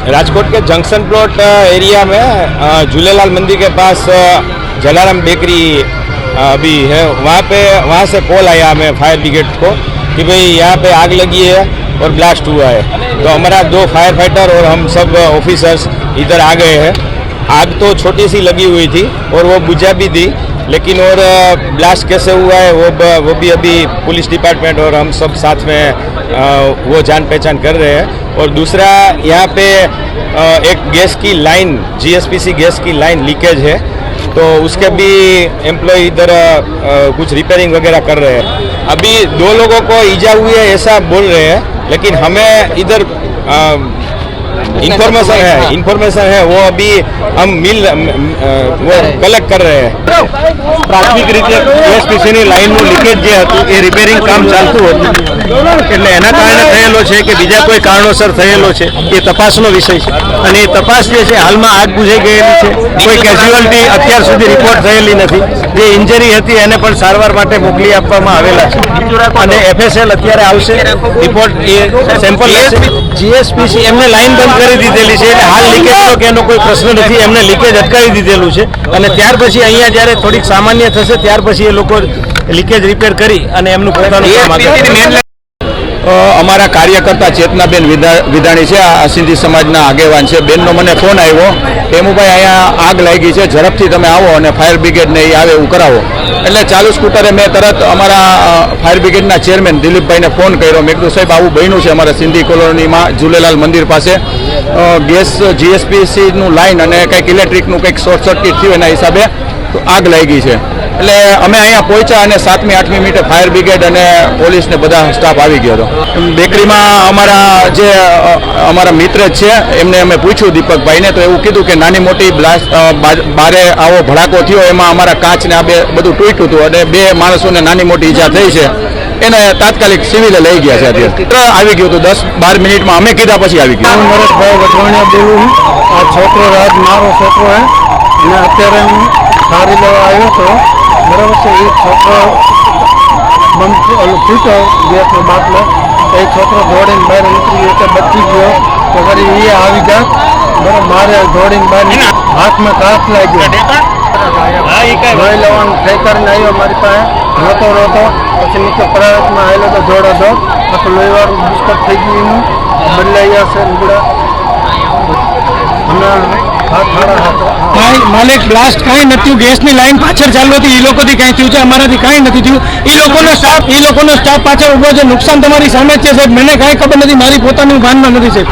राजकोट के junction plot area में झूलेलाल मंदिर के पास जलाराम बेकरी अभी है, वहाँ से कॉल आया हमें फायर ब्रिगेड को कि भाई यहाँ पे आग लगी है और ब्लास्ट हुआ है। तो हमारा 2 फायर फाइटर और हम सब ऑफिसर्स इधर आ गए हैं। आग तो छोटी सी लगी हुई थी और वो बुझा भी थी, लेकिन और ब्लास्ट कैसे हुआ है वो भी अभी पुलिस डिपार्टमेंट और हम सब साथ में वो जान पहचान कर रहे हैं। और दूसरा यहाँ पे एक गैस की लाइन, जीएसपीसी गैस की लाइन लीकेज है, तो उसके भी एम्प्लॉय इधर कुछ रिपेयरिंग वगैरह कर रहे हैं। अभी 2 लोगों को ईजा हुई है ऐसा बोल रहे हैं, लेकिन हमें इधर इन्फॉर्मेशन है वो अभी हम वो कलेक्ट कर रहे हैं। પ્રાથમિક રીતે જીએસપીસીની લાઇનનું લીકેજ જે હતું એ રિપેરિંગ કામ ચાલતું હતું, એટલે એના કારણે થયેલો છે કે બીજા કોઈ કારણોસર થયેલો છે એ તપાસનો વિષય છે, અને એ તપાસ જે છે હાલમાં આગ બુઝાઈ ગયેલી છે। કોઈ કેઝ્યુઅલ્ટી અત્યાર સુધી રિપોર્ટ થયેલી નથી। જે ઇન્જરી હતી એને પણ સારવાર માટે મોકલી આપવામાં આવેલા છે, અને એફએસએલ અત્યારે આવશે, રિપોર્ટ એ સેમ્પલ લેશે। જીએસપીસી એમને લાઇન બંધ કરી દીધેલી છે, એટલે હાલ લીકેજનો કે એનો કોઈ પ્રશ્ન નથી, એમને લીકેજ અટકાવી દીધેલું છે, અને ત્યાર પછી અહીંયા જ્યારે થોડીક સામાન્ય થશે ત્યાર પછી એ લોકો લીકેજ રિપેર કરી અને એમનું પોતાનું કામ આગળ। અમારા કાર્યકર્તા ચેતનાબેન વિધાણી છે, આ સિંધી સમાજના આગેવાન છે। બેનનો મને ફોન આવ્યો, હેમુભાઈ અહીંયા આગ લાગી છે, ઝડપથી તમે આવો અને ફાયર બ્રિગેડને એ આવે એવું કરાવો। એટલે ચાલુ સ્કૂટરે મેં તરત અમારા ફાયર બ્રિગેડના ચેરમેન દિલીપભાઈને ફોન કર્યો। મેં કીધું સાહેબ આવું બન્યું છે અમારા સિંધી કોલોનીમાં ઝૂલેલાલ મંદિર પાસે ગેસ જીએસપીસીનું લાઇન અને કંઈક ઇલેક્ટ્રિકનું કંઈક શોર્ટ સર્કિટ થયું, એના હિસાબે આગ લાગી છે। એટલે અમે અહીંયા પહોંચ્યા અને 7મી 8મી મિનિટે ફાયર બ્રિગેડ અને પોલીસ ને બધા સ્ટાફ આવી ગયો હતો। બેકરીમાં અમારા મિત્ર જ છે, એમને અમે પૂછ્યું દીપકભાઈને, તો એવું કીધું કે નાની મોટી બ્લાસ્ટ બારે આવો ભડાકો થયો, એમાં અમારા કાચને આ બધું તૂટ્યું હતું અને 2 માણસોને નાની મોટી ઈજા થઈ છે, એને તાત્કાલિક સિવિલે લઈ ગયા છે। અત્યારે આવી ગયું હતું 10-12 મિનિટમાં અમે કીધા પછી આવી ગયું। નરેશભાઈ વઢવાણિયા બોલું છું। આ છોકરો રાત મારો છોકરો હે, અને અત્યારે હું સારી લેવા આવ્યો હતો, બરાબર છે। એ છોકરો ફૂટ્યો ગેસનો બાટલો, એ છોકરો દોડીને બહાર નીકળી ગયો, બચી ગયો, તો ફરી એ આવી ગયા, બરાબર। મારે દોડીને બહાર હાથમાં કાચ લાગ્યો, લોહી લેવાનું ટ્રાય કરીને આવ્યો મારી પાસે, રોતો પછી નીચે પ્રાઇવેટમાં આવેલો તો જોડો આખું લોહીવાળું બિસ્કટ થઈ ગયું, એનું બદલાઈ ગયા છે લુગડા હમણાં માલિક બ્લાસ્ટ કાંઈ નથી, ગેસની લાઈન પાછળ ચાલુ હતી, એ લોકોથી કાંઈ થયું છે, અમારાથી કાંઈ નથી થયું। એ લોકોનો સ્ટાફ પાછળ ઉભો છે, નુકસાન તમારી સામે જ છે સાહેબ, મને કાંઈ ખબર નથી, મારી પોતાની ભાનમાં નથી સાહેબ।